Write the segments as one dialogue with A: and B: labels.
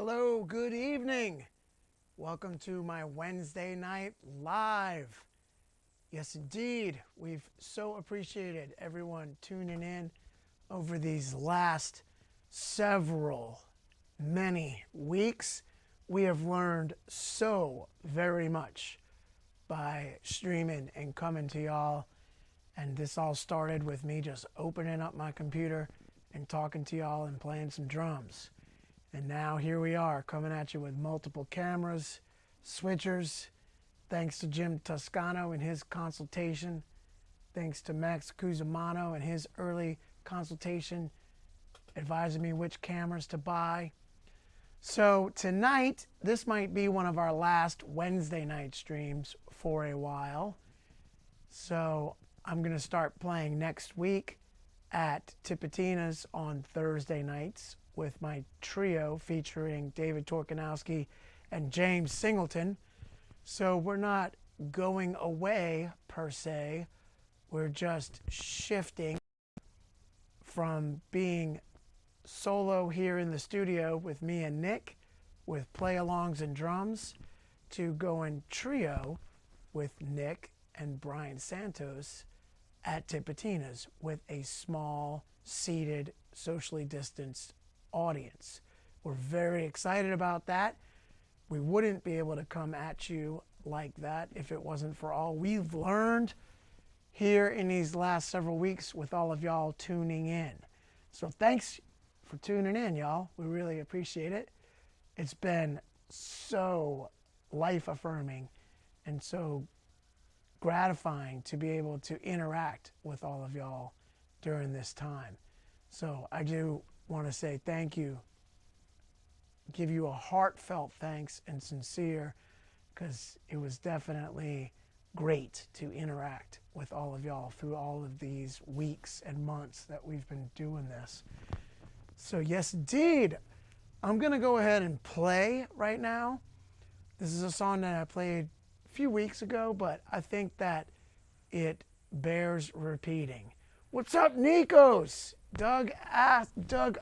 A: Hello, good evening. Welcome to my Wednesday night live. Yes, indeed, we've so appreciated everyone tuning in over these last many weeks. We have learned so very much by streaming and coming to y'all. And this all started with me just opening up my computer and talking to y'all and playing some drums. And now here we are coming at you with multiple cameras, switchers, thanks to Jim Toscano and his consultation, thanks to Max Cusimano and his early consultation, advising me which cameras to buy. So tonight, this might be one of our last Wednesday night streams for a while. So I'm going to start playing next week at Tipitina's on Thursday nights with my trio featuring David Torkanowski and James Singleton. So we're not going away per se. We're just shifting from being solo here in the studio with me and Nick with play-alongs and drums to going trio with Nick and Brian Santos at Tipitina's with a small, seated, socially distanced audience. We're very excited about that. We wouldn't be able to come at you like that if it wasn't for all we've learned here in these last several weeks with all of y'all tuning in. So thanks for tuning in, y'all. We really appreciate it. It's been so life-affirming and so gratifying to be able to interact with all of y'all during this time. So I do want to say thank you, give you a heartfelt thanks and sincere, because it was definitely great to interact with all of y'all through all of these weeks and months that we've been doing this. So yes, indeed, I'm going to go ahead and play right now. This is a song that I played a few weeks ago, but I think that it bears repeating. What's up, Nikos? Doug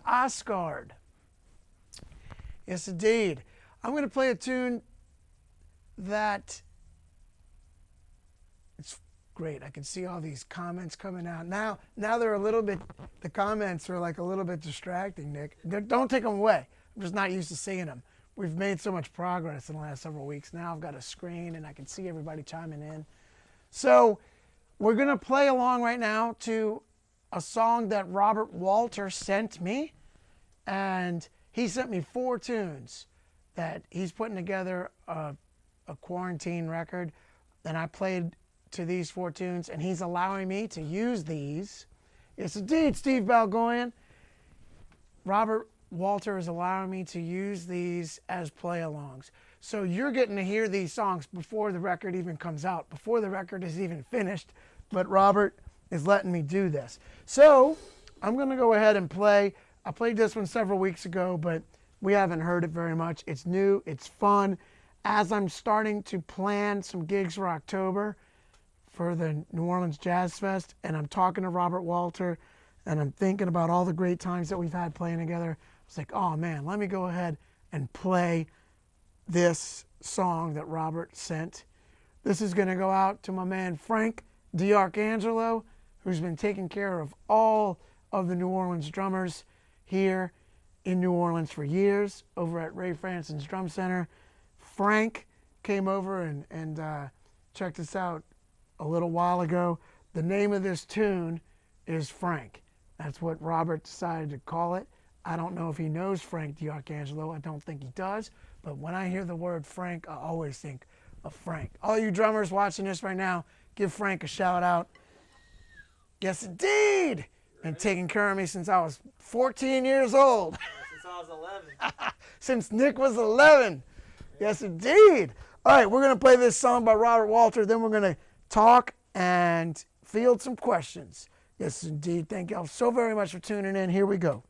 A: Oscard. Yes, indeed. I'm going to play a tune that it's great. I can see all these comments coming out. Now they're a little bit, the comments are like a little bit distracting, Nick. Don't take them away. I'm just not used to seeing them. We've made so much progress in the last several weeks. Now I've got a screen and I can see everybody chiming in. So we're going to play along right now to a song that Robert Walter sent me. And he sent me 4 tunes that he's putting together a quarantine record. And I played to these 4 tunes, and he's allowing me to use these. Yes, indeed, Steve Balgoyan. Robert Walter is allowing me to use these as play-alongs. So you're getting to hear these songs before the record even comes out, before the record is even finished. But Robert is letting me do this. So I'm going to go ahead and play. I played this one several weeks ago, but we haven't heard it very much. It's new. It's fun. As I'm starting to plan some gigs for October for the New Orleans Jazz Fest, and I'm talking to Robert Walter, and I'm thinking about all the great times that we've had playing together, it's like, oh man, let me go ahead and play this song that Robert sent. This is going to go out to my man Frank DiArcangelo, who's been taking care of all of the New Orleans drummers here in New Orleans for years over at Ray Franson's Drum Center. Frank came over and checked us out a little while ago. The name of this tune is Frank. That's what Robert decided to call it. I don't know if he knows Frank DiArcangelo. I don't think he does. But when I hear the word Frank, I always think of Frank. All you drummers watching this right now, give Frank a shout out. Yes, indeed. Been taking care of me since I was 14 years old.
B: Since I was 11.
A: Since Nick was 11. Yes, indeed. All right, we're going to play this song by Robert Walter. Then we're going to talk and field some questions. Yes, indeed. Thank y'all so very much for tuning in. Here we go.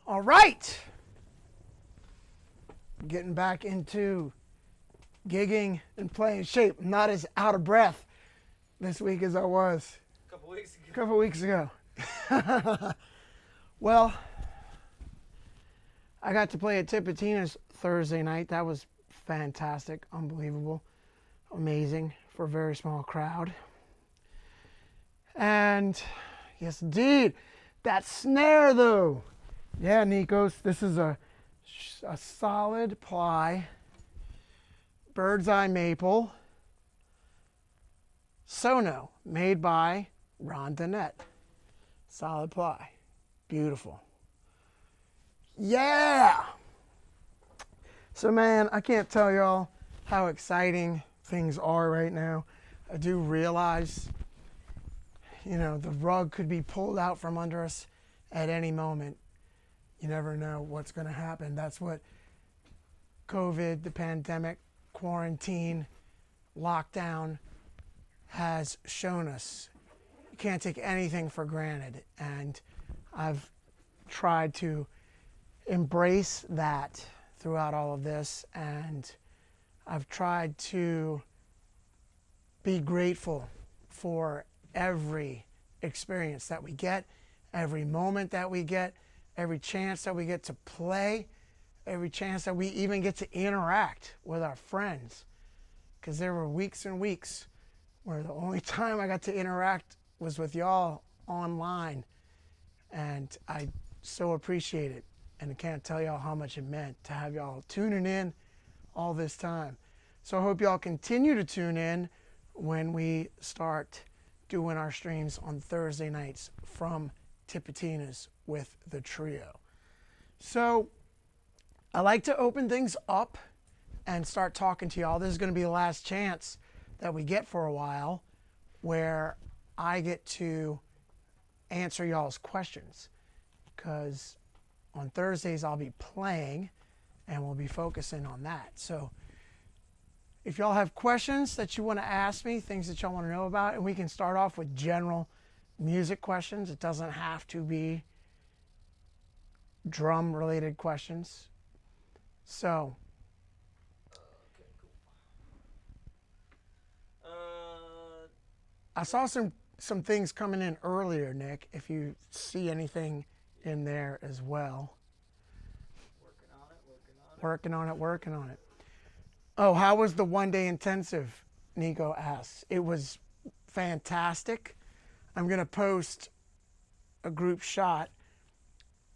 A: All right. Getting back into gigging and playing shape. I'm not as out of breath this week as I was
B: A couple weeks ago.
A: a couple weeks ago. Well, I got to play at Tipitina's Thursday night. That was fantastic, unbelievable, amazing for a very small crowd. And yes, indeed, that snare though. Yeah, Nikos, this is a solid ply, bird's eye maple, Sono, made by Ron Donnett. Solid ply. Beautiful. Yeah! So man, I can't tell y'all how exciting things are right now. I do realize, the rug could be pulled out from under us at any moment. You never know what's going to happen. That's what COVID, the pandemic, quarantine, lockdown has shown us. You can't take anything for granted. And I've tried to embrace that throughout all of this. And I've tried to be grateful for every experience that we get, every moment that we get, every chance that we get to play, every chance that we even get to interact with our friends. Because there were weeks and weeks where the only time I got to interact was with y'all online. And I so appreciate it. And I can't tell y'all how much it meant to have y'all tuning in all this time. So I hope y'all continue to tune in when we start doing our streams on Thursday nights from Tipitina's with the trio. So I like to open things up and start talking to y'all. This is going to be the last chance that we get for a while where I get to answer y'all's questions, because on Thursdays I'll be playing and we'll be focusing on that. So if y'all have questions that you want to ask me, things that y'all want to know about, and we can start off with general music questions. It doesn't have to be drum related questions. So
B: Okay, cool.
A: I saw some things coming in earlier, Nick, if you see anything in there as well. Working on it. Oh, how was the one-day intensive? Nico asks. It was fantastic. I'm going to post a group shot.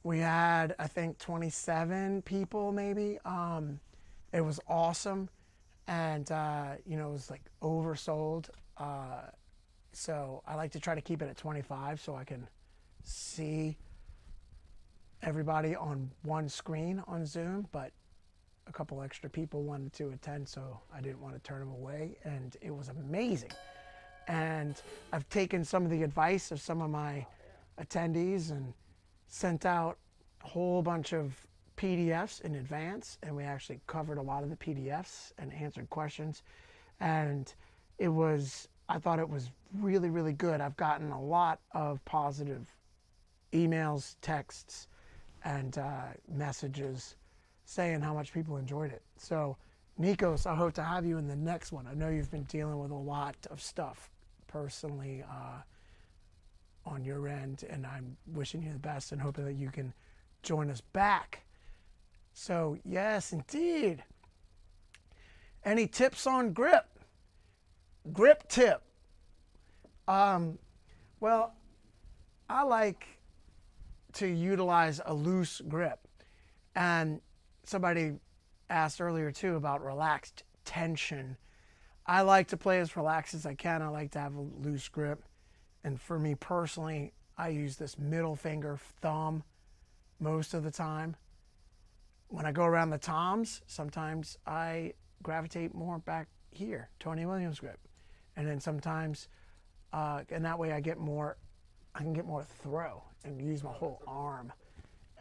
A: We had, I think, 27 people maybe. It was awesome. And, it was like oversold. So I like to try to keep it at 25 so I can see everybody on one screen on Zoom. But a couple extra people wanted to attend, so I didn't want to turn them away, and it was amazing. And I've taken some of the advice of some of my attendees and sent out a whole bunch of PDFs in advance, and we actually covered a lot of the PDFs and answered questions, and I thought it was really, really good. I've gotten a lot of positive emails, texts, and messages saying how much people enjoyed it. So, Nikos, I hope to have you in the next one. I know you've been dealing with a lot of stuff personally on your end, and I'm wishing you the best and hoping that you can join us back. So, yes, indeed. Any tips on grip? Grip tip. Well, I like to utilize a loose grip. And somebody asked earlier too about relaxed tension. I like to play as relaxed as I can. I like to have a loose grip. And for me personally, I use this middle finger thumb most of the time. When I go around the toms, sometimes I gravitate more back here, Tony Williams grip. And then sometimes, and that way I can get more throw and use my whole arm.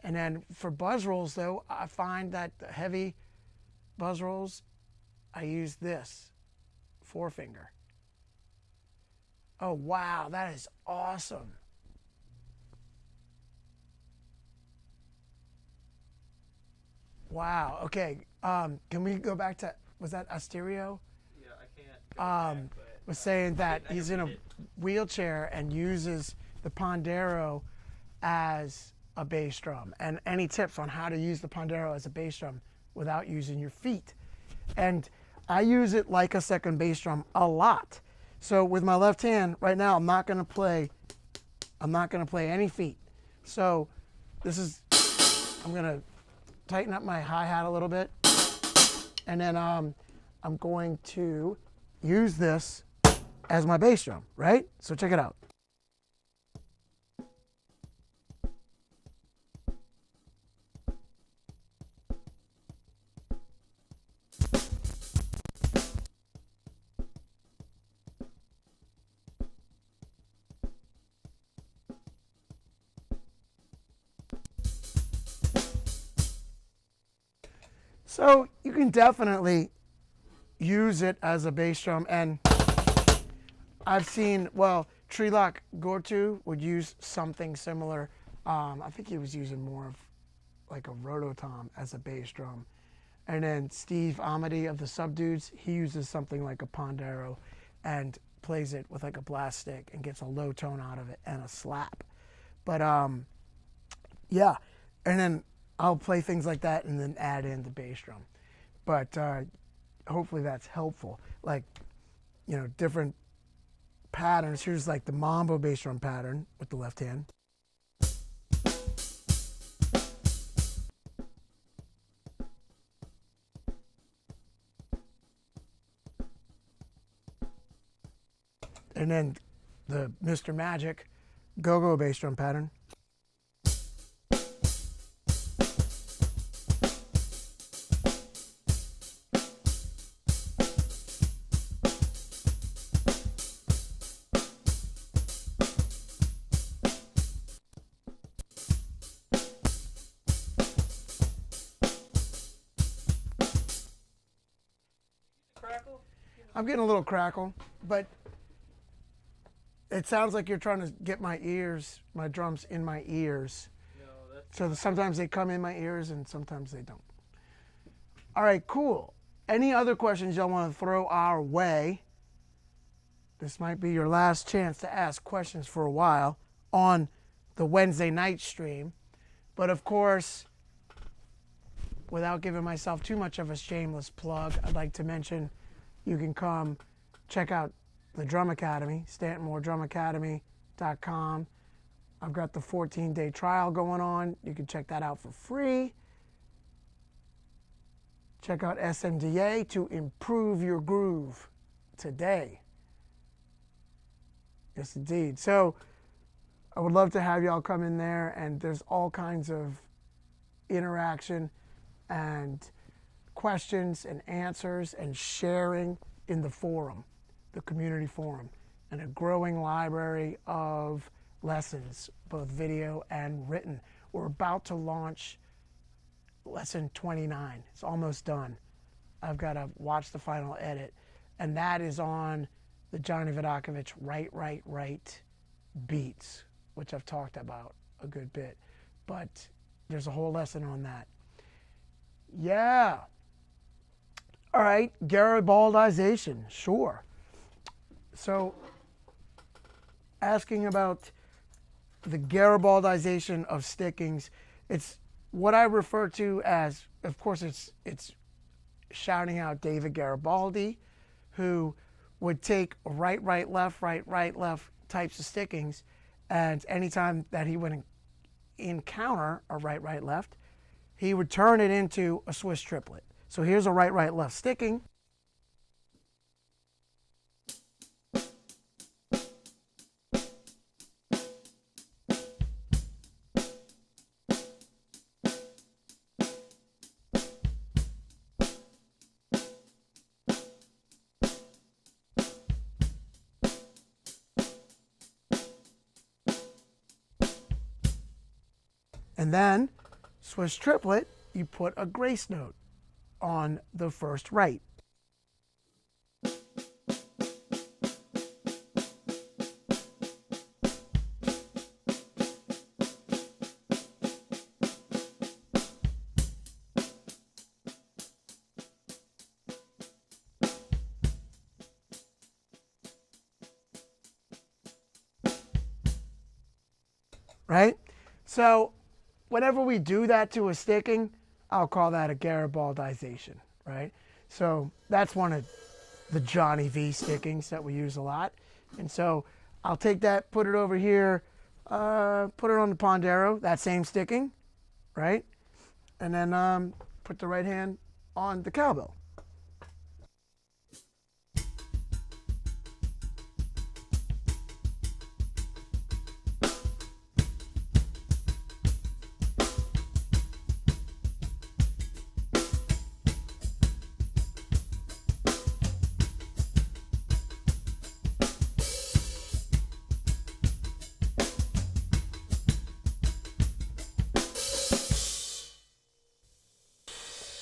A: And then for buzz rolls, though, I find that the heavy buzz rolls, I use this forefinger. Oh, wow, that is awesome. Wow, okay. Can we go back to, was that Asterio?
B: Yeah, I can't go back, but,
A: was saying that he's in a wheelchair and uses the Pandero as a bass drum. And any tips on how to use the Pandero as a bass drum without using your feet? And I use it like a second bass drum a lot. So with my left hand right now, I'm not going to play any feet. So I'm going to tighten up my hi-hat a little bit. And then I'm going to use this as my bass drum, right? So check it out. So you can definitely use it as a bass drum, and I've seen, Trilok Gortu would use something similar. I think he was using more of like a rototom as a bass drum. And then Steve Amity of the Subdudes, he uses something like a Pandero and plays it with like a blast stick and gets a low tone out of it and a slap. But yeah, and then I'll play things like that and then add in the bass drum. But hopefully that's helpful. Like, different patterns. Here's like the mambo bass drum pattern with the left hand. And then the Mr. Magic go-go bass drum pattern.
B: Crackle?
A: I'm getting a little crackle, but it sounds like you're trying to get my drums in my ears.
B: No, that's
A: So sometimes they come in my ears and sometimes they don't. All right, cool. Any other questions y'all want to throw our way? This might be your last chance to ask questions for a while on the Wednesday night stream. But of course, without giving myself too much of a shameless plug, I'd like to mention you can come check out the Drum Academy, StantonMooreDrumAcademy.com. I've got the 14-day trial going on. You can check that out for free. Check out SMDA to improve your groove today. Yes, indeed. So I would love to have y'all come in there, and there's all kinds of interaction and questions and answers and sharing in the forum, the community forum, and a growing library of lessons, both video and written. We're about to launch lesson 29. It's almost done. I've got to watch the final edit, and that is on the Johnny Vodakovich Right beats, which I've talked about a good bit, but there's a whole lesson on that. Yeah. All right, Garibaldization, sure. So asking about the Garibaldization of stickings, it's what I refer to as, of course, it's shouting out David Garibaldi, who would take right, left types of stickings, and anytime that he would encounter a right, left, he would turn it into a Swiss triplet. So here's a right, left sticking. And then, Swiss triplet, you put a grace note on the first right. Right? So, whenever we do that to a sticking, I'll call that a Garibaldization, right? So that's one of the Johnny V stickings that we use a lot. And so I'll take that, put it over here, put it on the Pondero, that same sticking, right? And then put the right hand on the cowbell.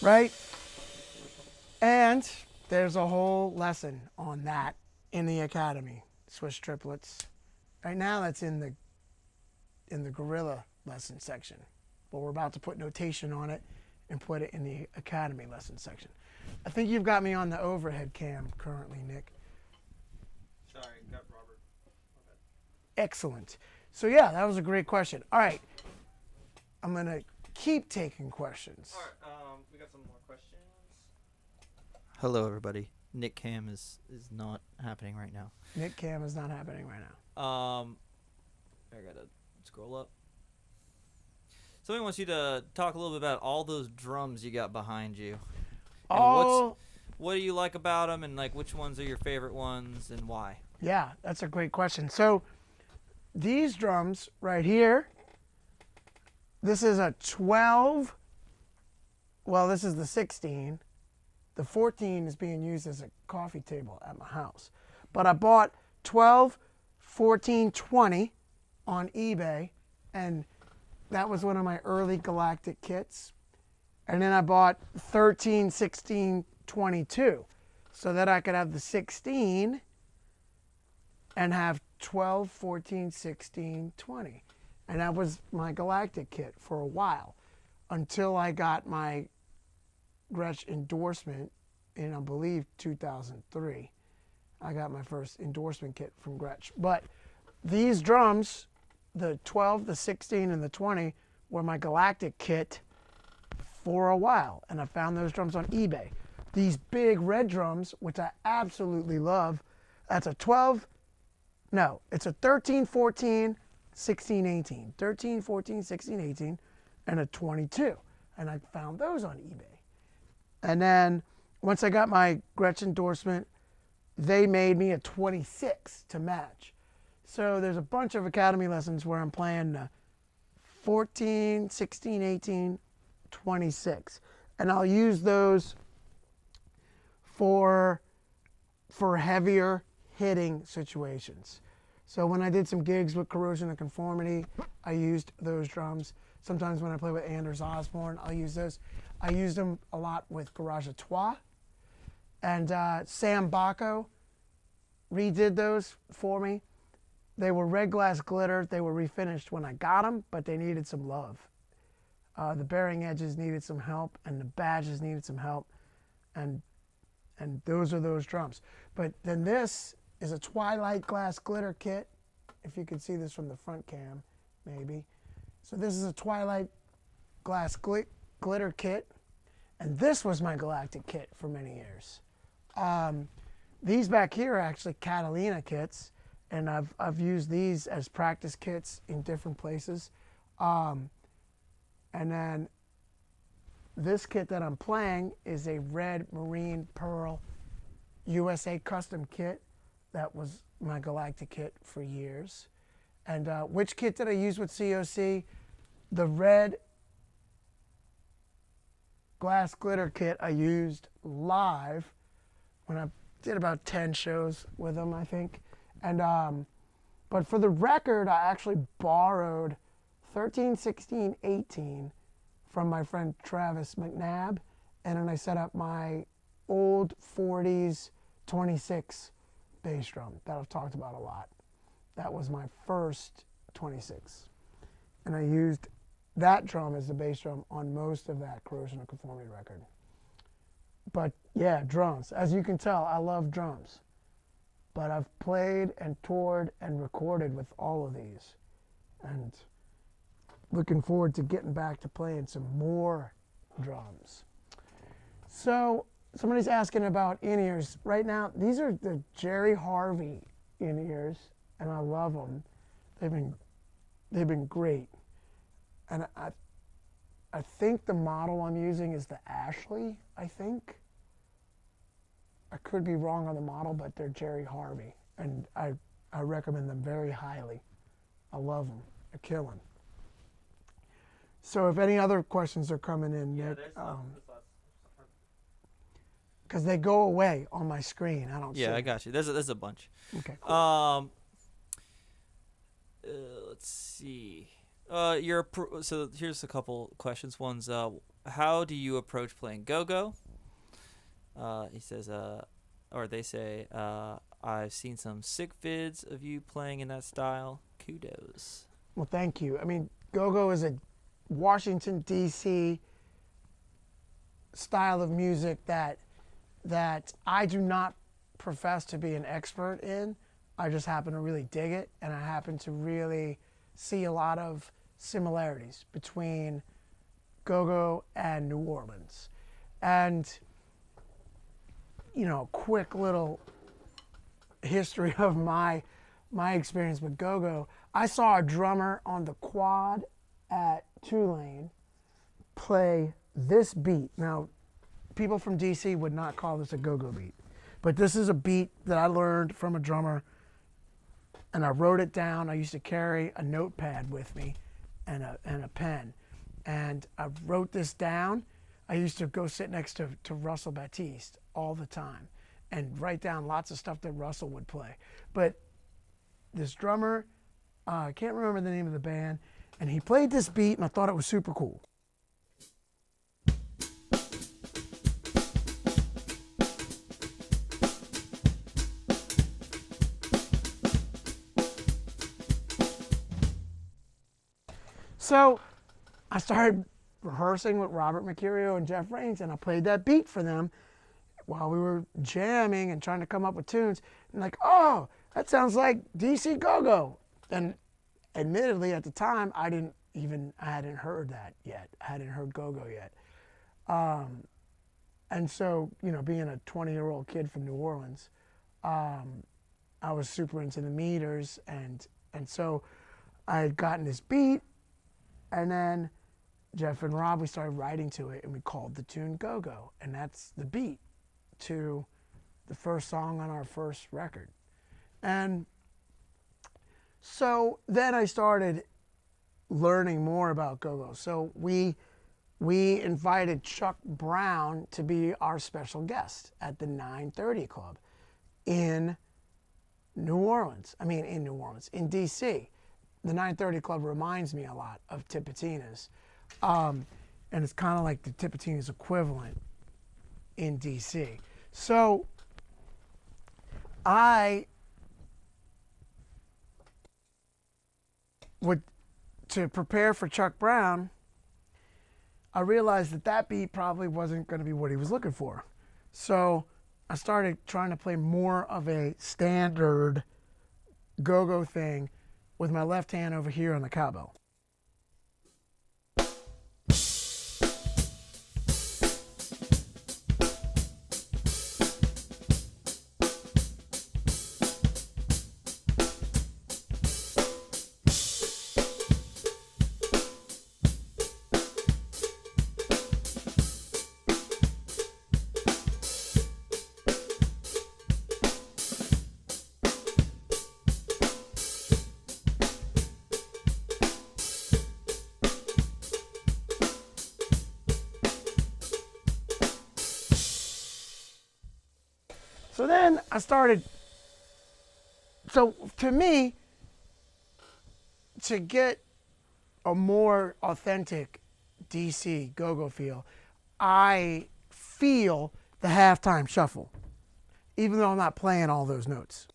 A: Right? And there's a whole lesson on that in the academy, Swiss triplets. Right now that's in the Gorilla lesson section, but we're about to put notation on it and put it in the academy lesson section. I think you've got me on the overhead cam currently, Nick.
B: sorry, got Robert. Okay.
A: Excellent. So yeah, that was a great question. All right, I'm gonna keep taking questions.
B: All right, we got some more questions.
C: Hello, everybody. Nick Cam is not happening right now.
A: Nick Cam is not happening right now.
C: I gotta scroll up. Somebody wants you to talk a little bit about all those drums you got behind you. And
A: Oh,
C: what do you like about them, and like which ones are your favorite ones, and why?
A: Yeah, that's a great question. So these drums right here, this is a 12. Well, this is the 16. The 14 is being used as a coffee table at my house. But I bought 12, 14, 20 on eBay, and that was one of my early Galactic kits. And then I bought 13, 16, 22 so that I could have the 16 and have 12, 14, 16, 20. And that was my Galactic kit for a while until I got my Gretsch endorsement in, I believe, 2003. I got my first endorsement kit from Gretsch. But these drums, the 12, the 16, and the 20, were my Galactic kit for a while. And I found those drums on eBay. These big red drums, which I absolutely love, that's a 12, no, it's a 13, 14, 16, 18. 13, 14, 16, 18, and a 22. And I found those on eBay. And then once I got my Gretsch endorsement, they made me a 26 to match. So there's a bunch of Academy lessons where I'm playing 14, 16, 18, 26. And I'll use those for heavier hitting situations. So when I did some gigs with Corrosion of Conformity, I used those drums. Sometimes when I play with Anders Osborne, I'll use those. I used them a lot with Garage à Trois. And Sam Bacco redid those for me. They were red glass glitter. They were refinished when I got them, but they needed some love. The bearing edges needed some help, and the badges needed some help. And those are those drums. But then this is a Twilight glass glitter kit. If you could see this from the front cam, maybe. So this is a Twilight glass glitter kit. And this was my Galactic kit for many years. These back here are actually Catalina kits. And I've used these as practice kits in different places. And then this kit that I'm playing is a red marine pearl USA custom kit. That was my Galactic kit for years. And which kit did I use with COC? The red glass glitter kit I used live when I did about 10 shows with them, I think. And but for the record, I actually borrowed 13, 16, 18 from my friend Travis McNabb, and then I set up my old 40s 26 bass drum that I've talked about a lot. That was my first 26. And I used that drum as the bass drum on most of that Corrosion of Conformity record. But yeah, drums. As you can tell, I love drums. But I've played and toured and recorded with all of these. And looking forward to getting back to playing some more drums. So somebody's asking about in-ears. Right now, these are the Jerry Harvey in-ears, and I love them. They've been great. And I think the model I'm using is the Ashley, I think. I could be wrong on the model, but they're Jerry Harvey, and I recommend them very highly. I love them. They're killing. So if any other questions are coming in,
B: Yeah,
A: Nick,
B: there's
A: because they go away on my screen. I don't see
C: Yeah, I
A: them.
C: got you. There's a bunch.
A: Okay, cool.
C: Let's see. So here's a couple questions. One's how do you approach playing go-go? He says, or they say, I've seen some sick vids of you playing in that style. Kudos.
A: Well, thank you. I mean, go-go is a Washington, D.C. style of music that I do not profess to be an expert in. I just happen to really dig it, and I happen to really see a lot of similarities between go-go and New Orleans. And, you know, quick little history of my experience with go-go. I saw a drummer on the quad at Tulane play this beat. Now, people from DC would not call this a go-go beat, but this is a beat that I learned from a drummer and I wrote it down. I used to carry a notepad with me and a pen. And I wrote this down. I used to go sit next to Russell Batiste all the time and write down lots of stuff that Russell would play. But this drummer, I can't remember the name of the band, and he played this beat, and I thought it was super cool. So I started rehearsing with Robert Mercurio and Jeff Rains, and I played that beat for them while we were jamming and trying to come up with tunes. And like, oh, that sounds like DC Go-Go. And admittedly, at the time, I hadn't heard that yet. I hadn't heard Go-Go yet. And so, you know, being a 20-year-old kid from New Orleans, I was super into the meters, and so I had gotten this beat, and then Jeff and Rob, we started writing to it, and we called the tune Go-Go, and that's the beat to the first song on our first record. And so then I started learning more about Go-Go. So we invited Chuck Brown to be our special guest at the 930 Club in D.C. The 930 Club reminds me a lot of Tipitina's. And it's kind of like the Tipitina's equivalent in D.C. So to prepare for Chuck Brown, I realized that beat probably wasn't going to be what he was looking for. So I started trying to play more of a standard go-go thing with my left hand over here on the cowbell. So then I started, so to me, to get a more authentic DC go-go feel, I feel the halftime shuffle, even though I'm not playing all those notes.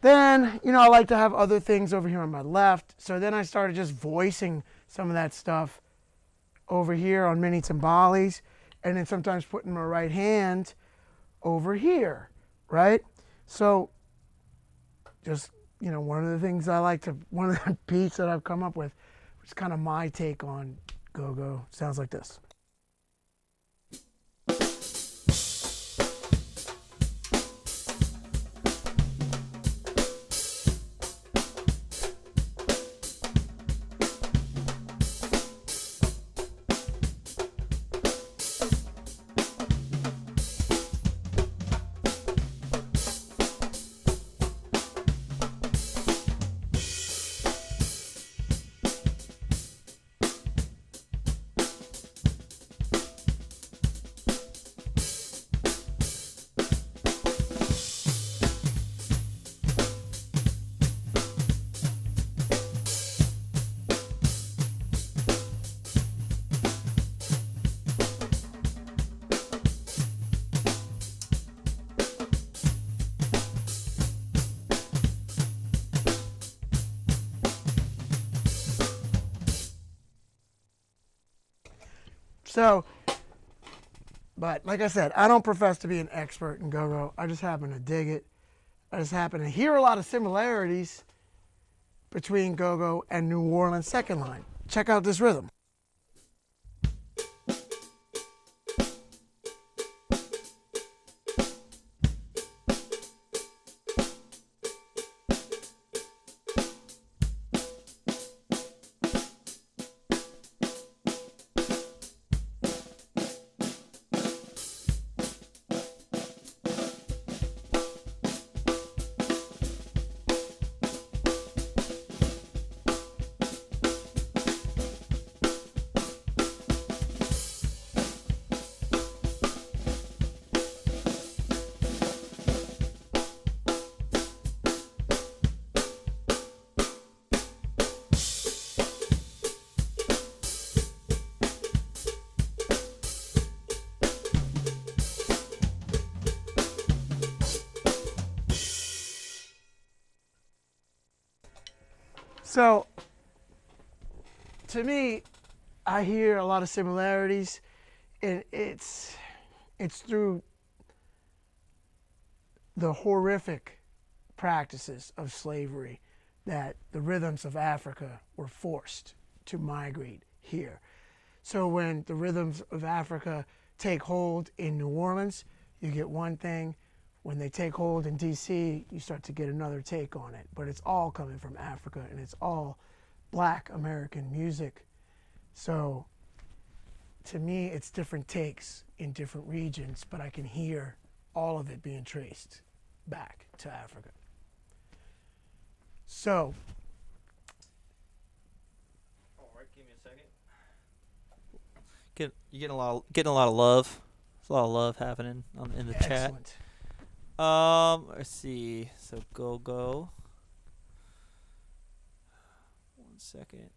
A: Then, you know, I like to have other things over here on my left. So then I started just voicing some of that stuff over here on mini timbales, and then sometimes putting my right hand over here, right? So just, you know, one of the things I like to, one of the beats that I've come up with, which is kind of my take on go-go, sounds like this. So, but like I said, I don't profess to be an expert in go-go. I just happen to dig it. I just happen to hear a lot of similarities between go-go and New Orleans second line. Check out this rhythm. So, to me, I hear a lot of similarities, and it's through the horrific practices of slavery that the rhythms of Africa were forced to migrate here. So when the rhythms of Africa take hold in New Orleans, you get one thing. When they take hold in DC, you start to get another take on it. But it's all coming from Africa, and it's all Black American music. So to me, it's different takes in different regions, but I can hear all of it being traced back to Africa. So,
B: All right, give me a second.
C: You getting a lot of love. There's a lot of love happening in the chat.
A: excellent.
C: Let's see. So go. 1 second.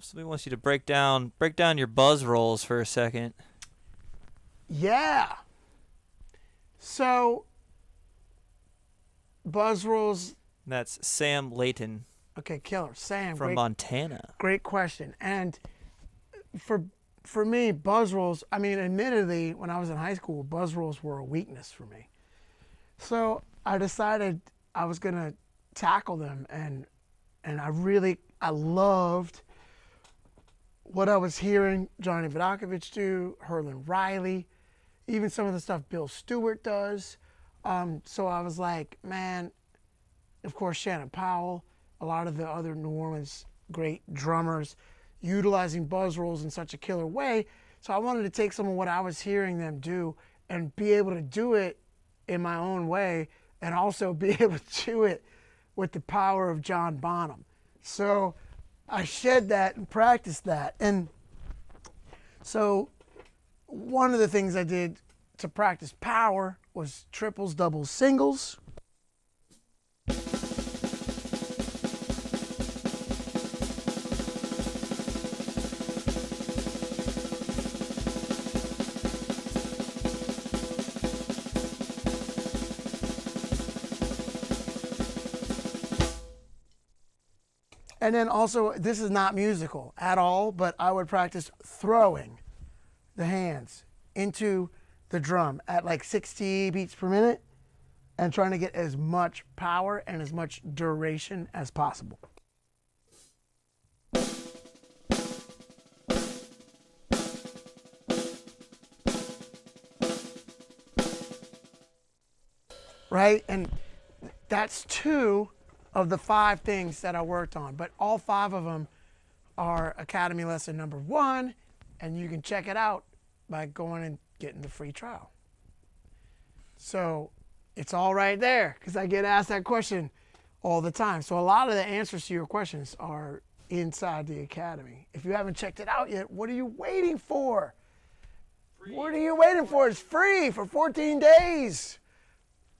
C: Somebody wants you to break down your buzz rolls for a second.
A: Yeah. So, buzz rolls.
C: That's Sam Layton
A: Okay, killer. Sam,
C: from Montana.
A: great question. And for me, buzz rolls, I mean, admittedly, when I was in high school, buzz rolls were a weakness for me. So I decided I was going to tackle them, and I loved what I was hearing Johnny Vodakovich do, Herlin Riley, even some of the stuff Bill Stewart does. So I was like, man, of course, Shannon Powell, a lot of the other New Orleans great drummers utilizing buzz rolls in such a killer way. So I wanted to take some of what I was hearing them do and be able to do it in my own way, and also be able to do it with the power of John Bonham. So I shed that and practiced that. And so one of the things I did to practice power was triples, doubles, singles. And then also, this is not musical at all, but I would practice throwing the hands into the drum at like 60 beats per minute and trying to get as much power and as much duration as possible. Right? And that's 2 of the 5 things that I worked on, but all 5 of them are Academy lesson number 1, and you can check it out by going and getting the free trial. So it's all right there, because I get asked that question all the time. So a lot of the answers to your questions are inside the Academy. If you haven't checked it out yet, what are you waiting for? What are you waiting for? It's free for 14 days.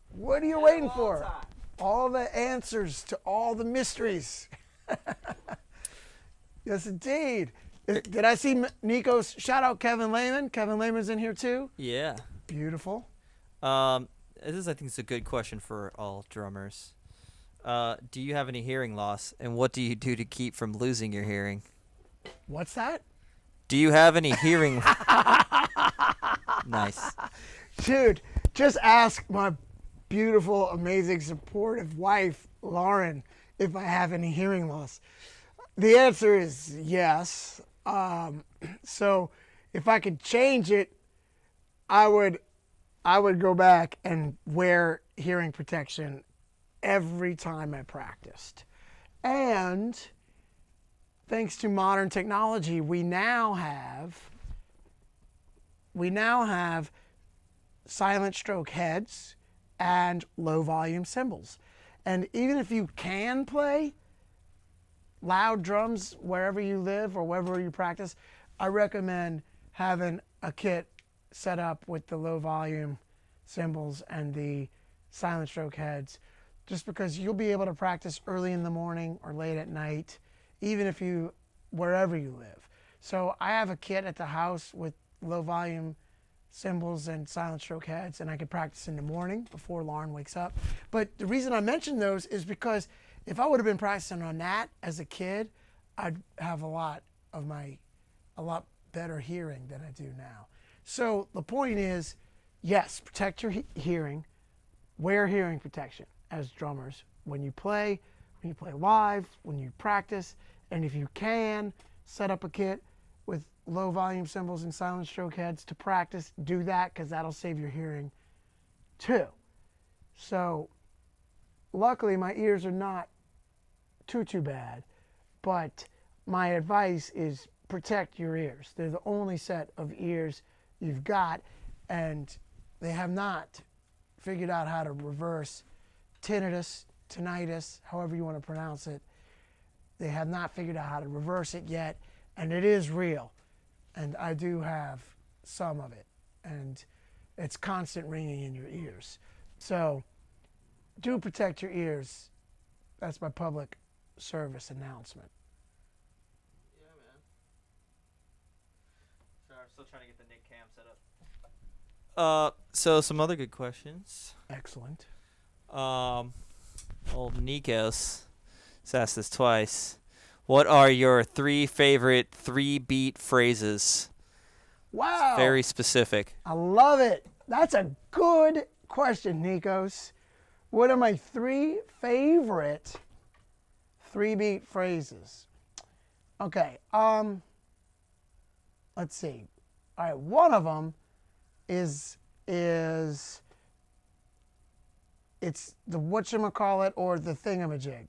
A: What are you waiting for? All the answers to all the mysteries. Yes, indeed. Did I see Nico's shout out Kevin Lehman? Kevin Lehman's in here too.
C: Yeah.
A: Beautiful.
C: This I think is a good question for all drummers. Do you have any hearing loss, and what do you do to keep from losing your hearing?
A: What's that?
C: Do you have any hearing? Nice.
A: Dude, just ask my beautiful, amazing, supportive wife, Lauren, if I have any hearing loss. The answer is yes. So if I could change it, I would go back and wear hearing protection every time I practiced. And thanks to modern technology, we now have silent stroke heads and low volume cymbals. And even if you can play loud drums wherever you live or wherever you practice, I recommend having a kit set up with the low volume cymbals and the silent stroke heads, just because you'll be able to practice early in the morning or late at night, even if you, wherever you live. So I have a kit at the house with low volume cymbals and silent stroke heads, and I can practice in the morning before Lauren wakes up. But the reason I mention those is because if I would have been practicing on that as a kid, I'd have a lot better hearing than I do now. So the point is, yes, protect your hearing, wear hearing protection as drummers when you play live, when you practice, and if you can, set up a kit with low volume cymbals and silent stroke heads to practice. Do that, because that'll save your hearing too. So luckily my ears are not too bad, but my advice is protect your ears. They're the only set of ears you've got, and they have not figured out how to reverse tinnitus, however you want to pronounce it. They have not figured out how to reverse it yet, and it is real. And I do have some of it, and it's constant ringing in your ears. So do protect your ears. That's my public service announcement.
B: Yeah, man. Sorry, I'm still trying to get the Nick Cam set up.
C: So some other good questions.
A: Excellent.
C: Old Nikos has asked this twice. What are your 3 favorite 3-beat phrases?
A: Wow.
C: It's very specific.
A: I love it. That's a good question, Nikos. What are my 3 favorite 3-beat phrases? Okay. Let's see. All right. One of them is it's the whatchamacallit or the thingamajig.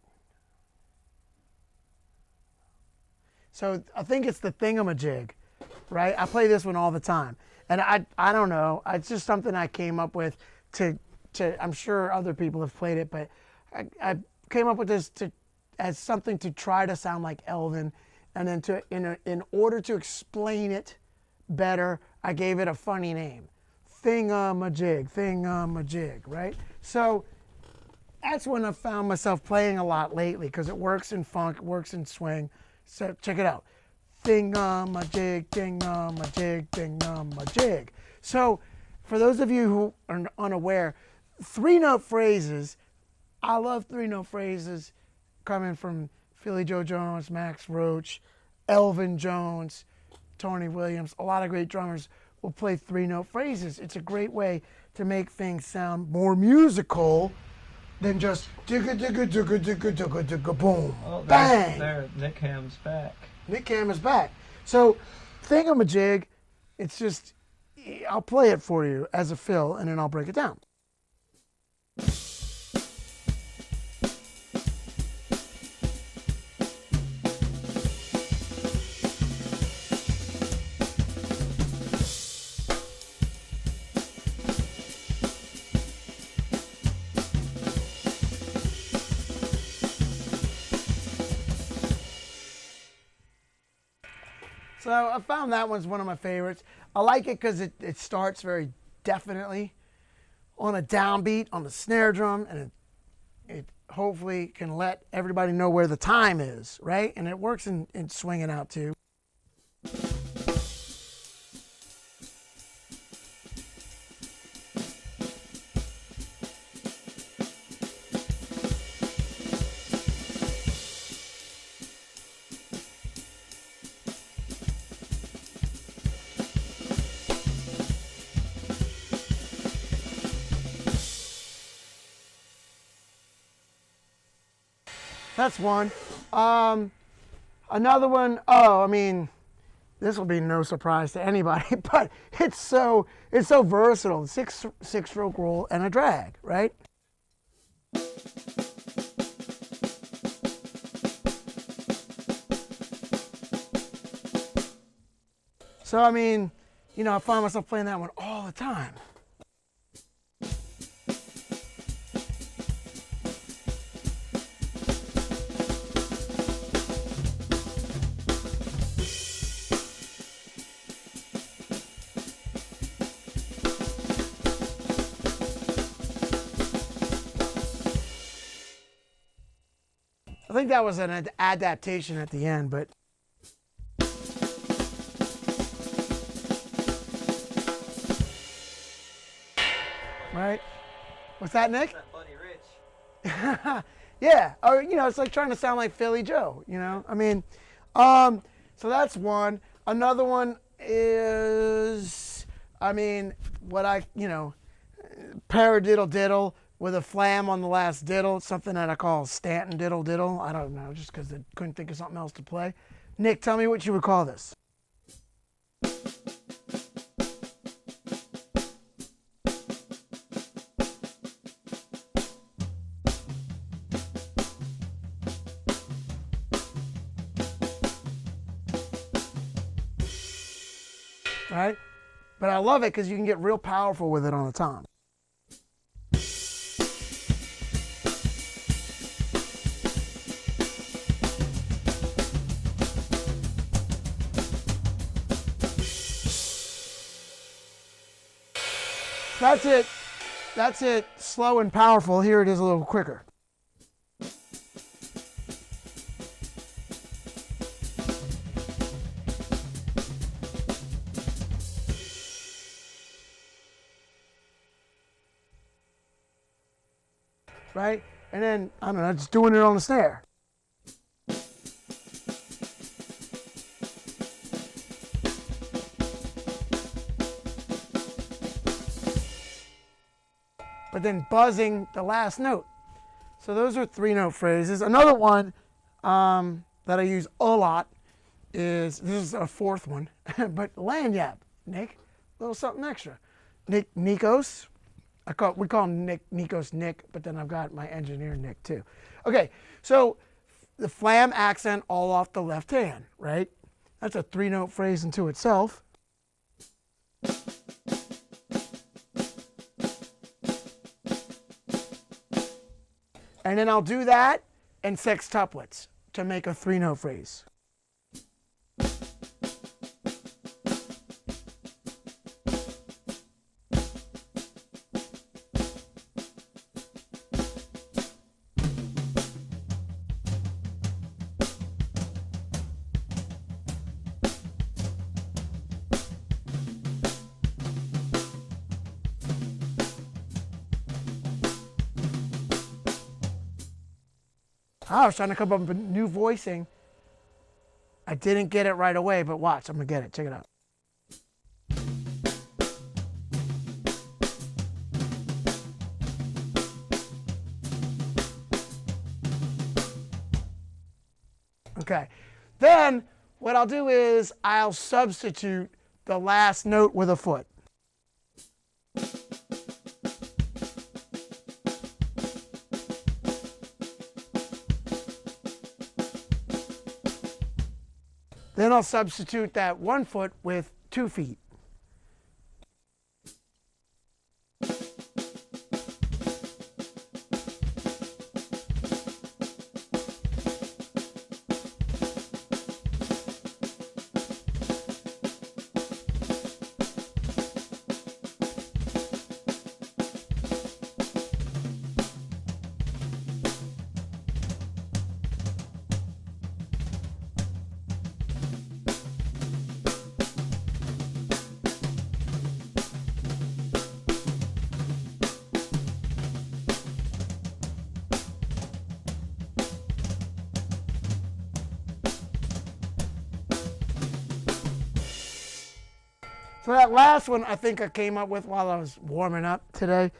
A: So I think it's the thingamajig, right? I play this one all the time. And I don't know. It's just something I came up with to I'm sure other people have played it, but I came up with this as something to try to sound like Elvin. And then in order to explain it better, I gave it a funny name. Thingamajig, right? So that's when I've found myself playing a lot lately, because it works in funk, it works in swing. So check it out. Thingamajig, thingamajig, thingamajig. So for those of you who are unaware, 3-note phrases, I love 3-note phrases coming from Philly Joe Jones, Max Roach, Elvin Jones, Tony Williams. A lot of great drummers will play 3-note phrases. It's a great way to make things sound more musical than just digga digga digga digga digga digga boom,
B: Oh,
A: bang.
B: there, Nick Cam's back.
A: Nick Cam is back. So thingamajig, it's just, I'll play it for you as a fill, and then I'll break it down. So I found that one's one of my favorites. I like it because it starts very definitely on a downbeat on the snare drum, and it hopefully can let everybody know where the time is, right? And it works in swinging out too. That's one. Another one, oh, I mean, this will be no surprise to anybody, but it's so versatile. Six stroke roll and a drag, right? So I mean, you know, I find myself playing that one all the time. I think that was an adaptation at the end, but right? What's that, Nick?
B: That Buddy Rich.
A: Yeah, or you know, it's like trying to sound like Philly Joe. You know, I mean, so that's one. Another one is, I mean, paradiddle diddle with a flam on the last diddle, something that I call Stanton diddle diddle. I don't know, just because I couldn't think of something else to play. Nick, tell me what you would call this. Right? But I love it because you can get real powerful with it on the tom. That's it. That's it. Slow and powerful. Here it is a little quicker. Right? And then, I don't know, just doing it on the snare. But then buzzing the last note. So those are 3-note phrases. Another one that I use a lot is, this is a fourth one, but lanyap, Nick, a little something extra. Nikos. We call him Nikos Nick, but then I've got my engineer Nick too. Okay, so the flam accent all off the left hand, right? That's a 3-note phrase into itself. And then I'll do that and sextuplets to make a 3-note phrase. I was trying to come up with new voicing. I didn't get it right away, but watch, I'm gonna get it. Check it out. Okay. Then what I'll do is I'll substitute the last note with a foot. Then I'll substitute that 1 foot with 2 feet. So that last one I think I came up with while I was warming up today.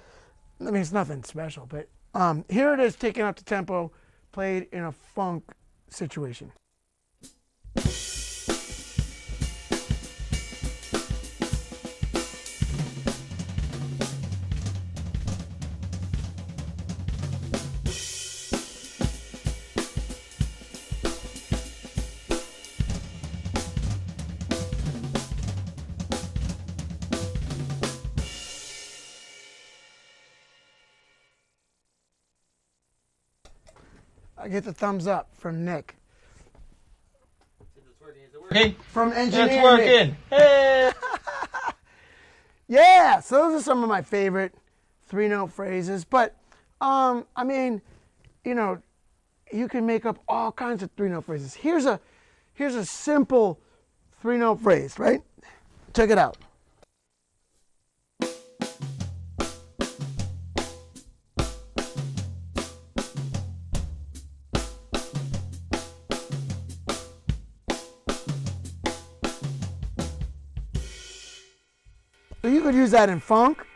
A: I mean, it's nothing special, but here it is taking up the tempo, played in a funk situation. I get the thumbs up from Nick.
D: Working?
A: From engineer
D: It's working. Hey.
A: Yeah, so those are some of my favorite 3-note phrases. But, I mean, you know, you can make up all kinds of 3-note phrases. Here's a simple 3-note phrase, right? Check it out. So you could use that in funk.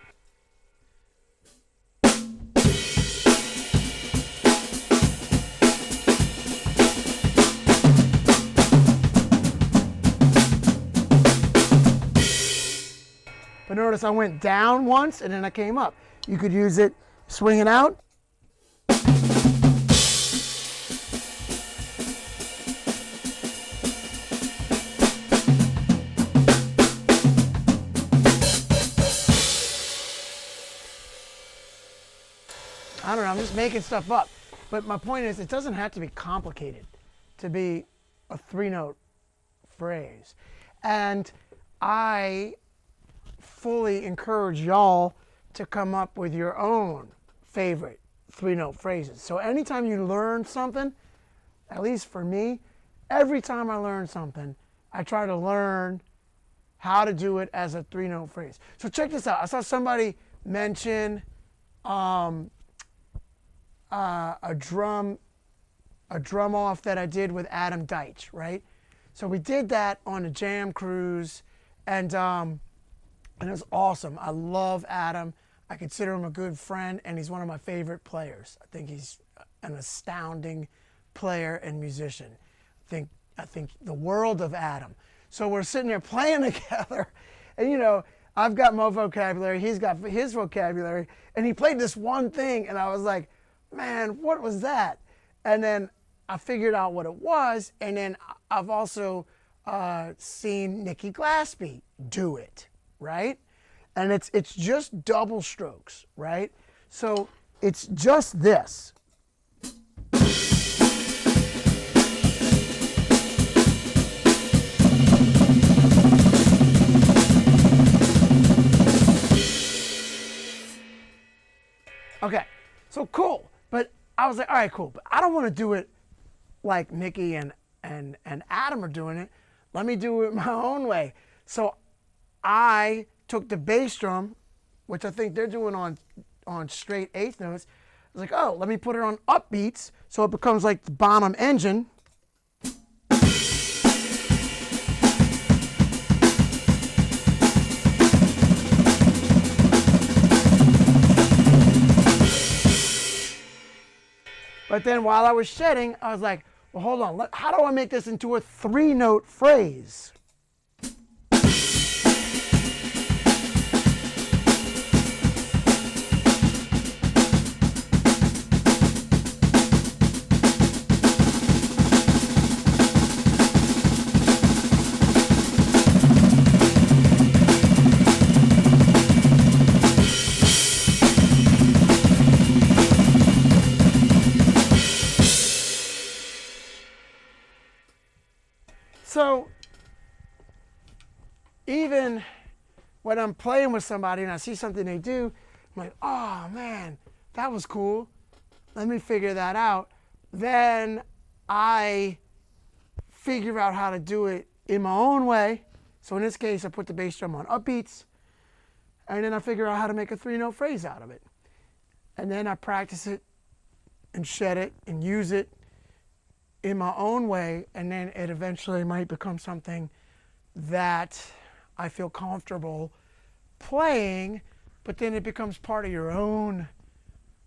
A: But notice I went down once and then I came up. You could use it swinging out. I don't know, I'm just making stuff up. But my point is, it doesn't have to be complicated to be a 3-note phrase. And I fully encourage y'all to come up with your own favorite 3-note phrases. So anytime you learn something, at least for me, every time I learn something, I try to learn how to do it as a 3-note phrase. So check this out. I saw somebody mention a drum off that I did with Adam Deitch, right? So we did that on a jam cruise, and it was awesome. I love Adam. I consider him a good friend, and he's one of my favorite players. I think he's an astounding player and musician. I think the world of Adam. So we're sitting there playing together, and you know, I've got my vocabulary, he's got his vocabulary, and he played this one thing, and I was like, man, what was that? And then I figured out what it was, and then I've also seen Nikki Glaspie do it, right? And it's just double strokes, right? So it's just this. Okay, so cool. But I was like, all right, cool. But I don't want to do it like Nikki and Adam are doing it. Let me do it my own way. So I took the bass drum, which I think they're doing on straight eighth notes. I was like, oh, let me put it on upbeats so it becomes like the Bonham engine. But then while I was shedding, I was like, well, hold on. How do I make this into a 3-note phrase? So even when I'm playing with somebody and I see something they do, I'm like, oh man, that was cool. Let me figure that out. Then I figure out how to do it in my own way. So in this case, I put the bass drum on upbeats, and then I figure out how to make a 3-note phrase out of it. And then I practice it and shed it and use it in my own way, and then it eventually might become something that I feel comfortable playing, but then it becomes part of your own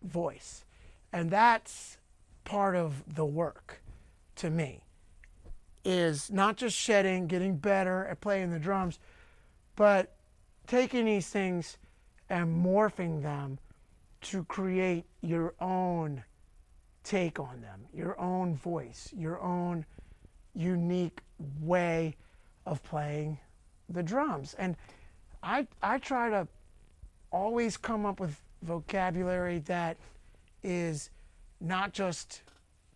A: voice. And that's part of the work to me, is not just shedding, getting better at playing the drums, but taking these things and morphing them to create your own take on them, your own voice, your own unique way of playing the drums. And I try to always come up with vocabulary that is not just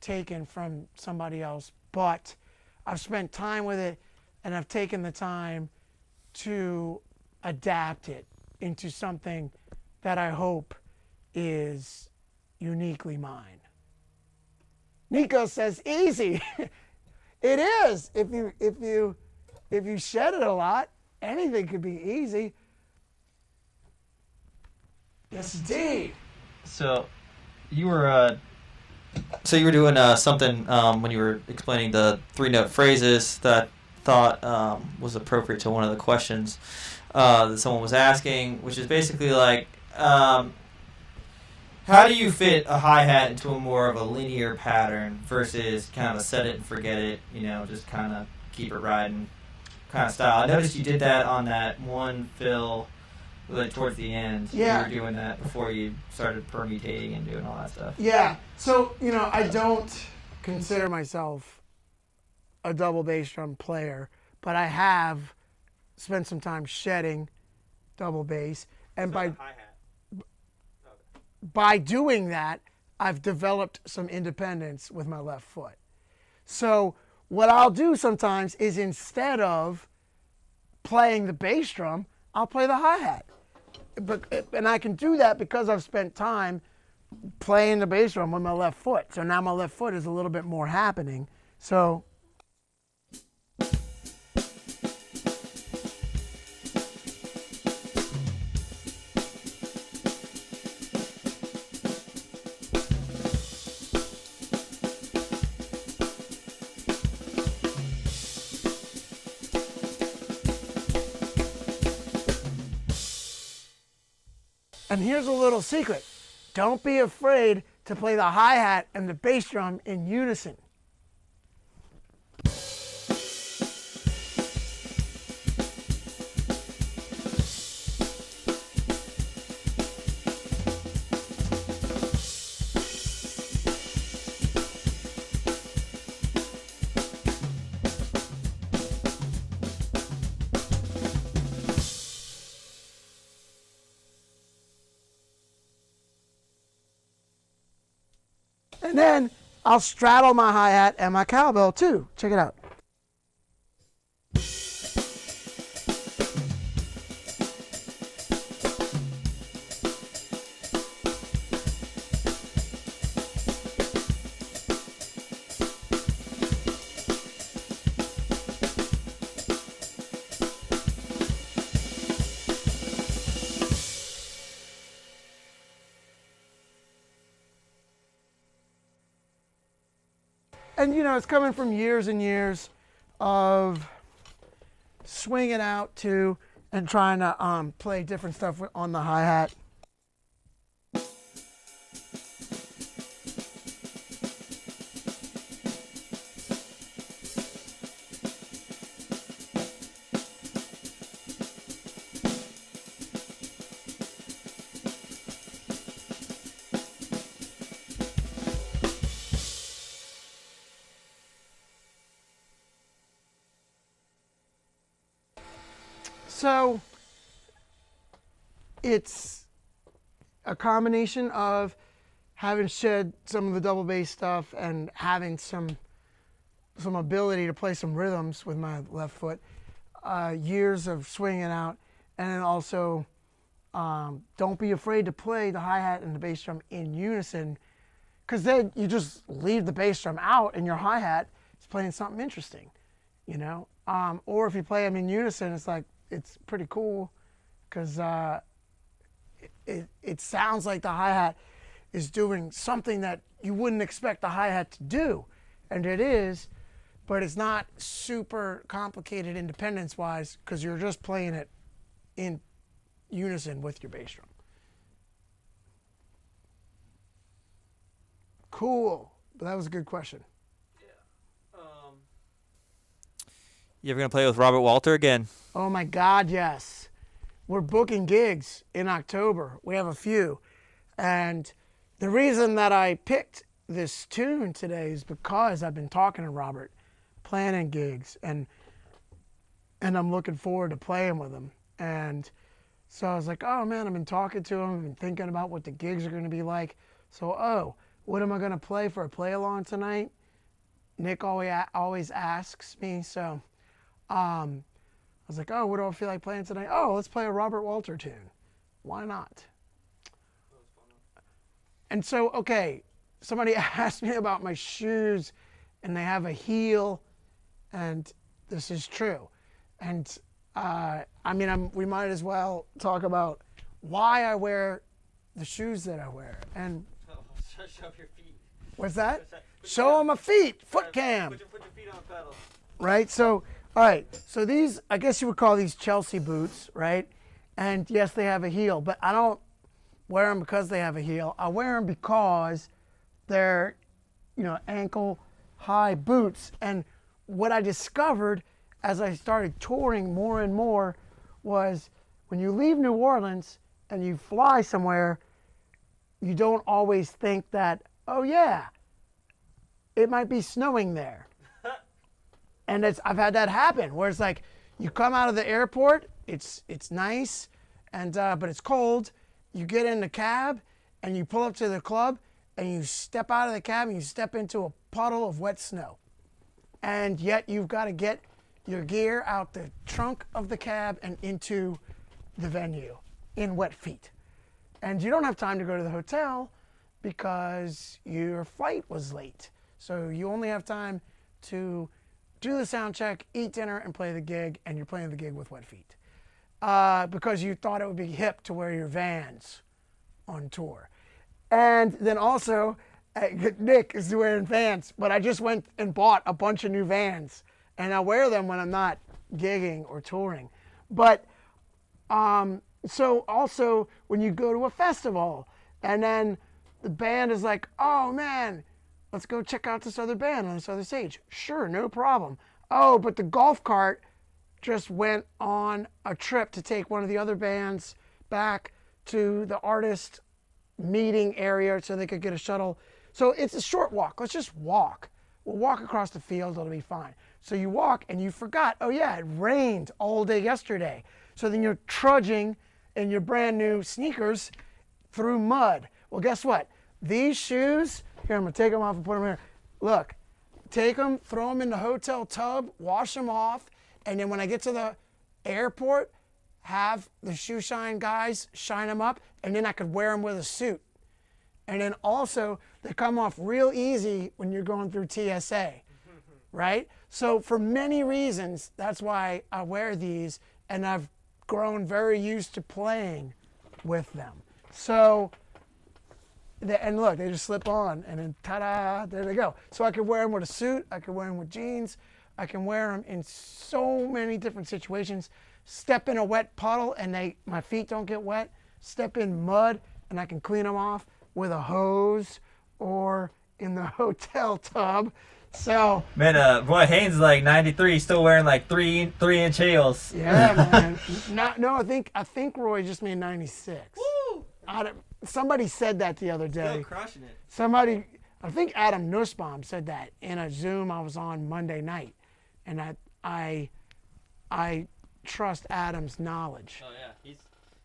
A: taken from somebody else, but I've spent time with it and I've taken the time to adapt it into something that I hope is uniquely mine. Nico says easy. It is. If you shed it a lot, anything could be easy. Yes, indeed.
C: So you were doing something when you were explaining the 3-note phrases that I thought was appropriate to one of the questions that someone was asking, which is basically like, how do you fit a hi-hat into a more of a linear pattern versus kind of a set it and forget it, just kind of keep it riding kind of style? I noticed you did that on that one fill like towards the end.
A: Yeah.
C: You were doing that before you started permutating and doing all that stuff.
A: Yeah. So, I don't consider myself a double bass drum player, but I have spent some time shedding double bass. And by doing that, I've developed some independence with my left foot. So what I'll do sometimes is, instead of playing the bass drum, I'll play the hi-hat. And I can do that because I've spent time playing the bass drum with my left foot. So now my left foot is a little bit more happening. So and here's a little secret. Don't be afraid to play the hi-hat and the bass drum in unison. And then I'll straddle my hi-hat and my cowbell too. Check it out. And it's coming from years and years of swinging out to and trying to play different stuff on the hi-hat. So it's a combination of having shed some of the double bass stuff and having some ability to play some rhythms with my left foot, years of swinging out, and then also don't be afraid to play the hi-hat and the bass drum in unison, because then you just leave the bass drum out and your hi-hat is playing something interesting, or if you play them in unison, it's pretty cool because it sounds like the hi-hat is doing something that you wouldn't expect the hi-hat to do. And it is, but it's not super complicated independence-wise because you're just playing it in unison with your bass drum. Cool. But that was a good question.
C: You ever gonna play with Robert Walter again?
A: Oh my God, yes. We're booking gigs in October. We have a few. And the reason that I picked this tune today is because I've been talking to Robert, planning gigs, and I'm looking forward to playing with him. And so I was like, oh man, I've been talking to him, I've been thinking about what the gigs are going to be like. So, what am I going to play for a play along tonight? Nick always asks me. So I was like, what do I feel like playing tonight? Oh, let's play a Robert Walter tune. Why not? And so, okay, somebody asked me about my shoes, and they have a heel, and this is true. And we might as well talk about why I wear the shoes that I wear. And
C: Show your feet.
A: what's that? Show them my feet, foot cam.
C: Put your feet on pedal.
A: Right? So, all right. So these, I guess you would call these Chelsea boots, right? And yes, they have a heel, but I don't wear them because they have a heel. I wear them because they're, ankle high boots. And what I discovered as I started touring more and more was when you leave New Orleans and you fly somewhere, you don't always think that, oh yeah, it might be snowing there. And I've had that happen where it's like you come out of the airport, it's nice, and but it's cold. You get in the cab and you pull up to the club and you step out of the cab and you step into a puddle of wet snow. And yet you've got to get your gear out the trunk of the cab and into the venue in wet feet. And you don't have time to go to the hotel because your flight was late. So you only have time to do the sound check, eat dinner, and play the gig, and you're playing the gig with wet feet. Because you thought it would be hip to wear your Vans on tour. And then also, Nick is wearing Vans, but I just went and bought a bunch of new Vans, and I wear them when I'm not gigging or touring. But so also when you go to a festival and then the band is like, oh man, let's go check out this other band on this other stage. Sure, no problem. Oh, but the golf cart just went on a trip to take one of the other bands back to the artist meeting area so they could get a shuttle. So it's a short walk. Let's just walk. We'll walk across the field. It'll be fine. So you walk and you forgot, oh yeah, it rained all day yesterday. So then you're trudging in your brand new sneakers through mud. Well, guess what? These shoes, here, I'm going to take them off and put them here. Look, take them, throw them in the hotel tub, wash them off, and then when I get to the airport, have the shoe shine guys shine them up, and then I could wear them with a suit. And then also, they come off real easy when you're going through TSA, right? So for many reasons, that's why I wear these, and I've grown very used to playing with them. So, and look, they just slip on, and then ta-da, there they go. So I can wear them with a suit, I can wear them with jeans, I can wear them in so many different situations. Step in a wet puddle and my feet don't get wet. Step in mud and I can clean them off with a hose or in the hotel tub. So
B: Man, Roy Haynes is like 93, still wearing like 3-inch heels.
A: yeah, man. No, I think Roy just made 96.
C: Woo!
A: Somebody said that the other day.
C: Still crushing it.
A: Somebody, I think Adam Nussbaum said that in a Zoom I was on Monday night, and I trust Adam's knowledge.
C: Oh yeah,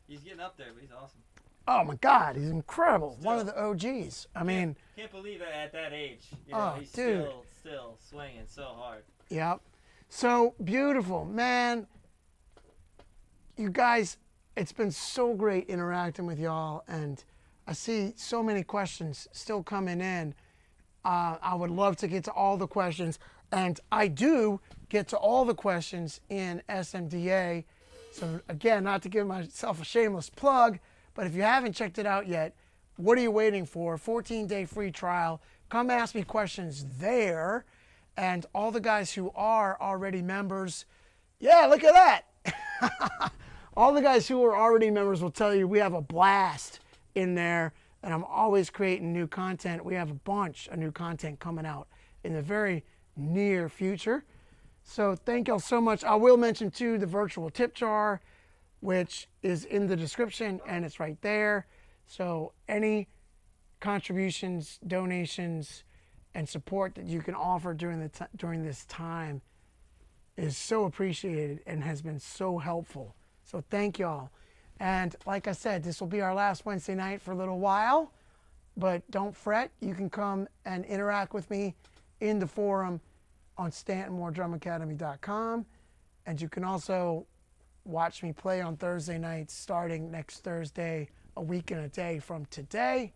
C: he's getting up there, but he's awesome.
A: Oh my God, he's incredible. One of the OGs. I mean,
C: Can't believe that at that age, he's
A: dude.
C: still swinging so hard.
A: yep. So beautiful, man. You guys, it's been so great interacting with y'all, and I see so many questions still coming in. I would love to get to all the questions, and I do get to all the questions in SMDA. So again, not to give myself a shameless plug, but if you haven't checked it out yet, what are you waiting for? 14-day free trial. Come ask me questions there. And all the guys who are already members, yeah, look at that. All the guys who are already members will tell you we have a blast in there. and I'm always creating new content. We have a bunch of new content coming out in the very near future. So thank y'all so much. I will mention too the virtual tip jar, which is in the description and it's right there. So any contributions, donations, and support that you can offer during this time is so appreciated and has been so helpful. So thank y'all. And like I said, this will be our last Wednesday night for a little while, but don't fret. You can come and interact with me in the forum on StantonMooreDrumAcademy.com, and you can also watch me play on Thursday nights starting next Thursday, a week and a day from today,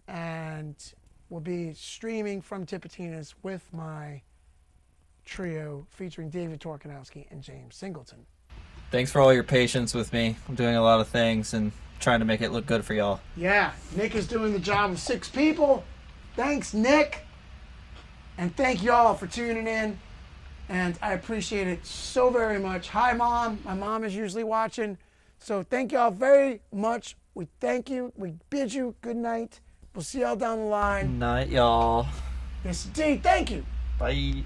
A: and we'll be streaming from Tipitina's with my trio featuring David Torkanowski and James Singleton.
B: Thanks for all your patience with me. I'm doing a lot of things and trying to make it look good for y'all.
A: Yeah, Nick is doing the job of 6 people. Thanks, Nick. And thank y'all for tuning in. And I appreciate it so very much. Hi, Mom. My mom is usually watching. So thank y'all very much. We thank you. We bid you good night. We'll see y'all down the line.
B: Night, y'all.
A: Yes, indeed. Thank you.
B: Bye.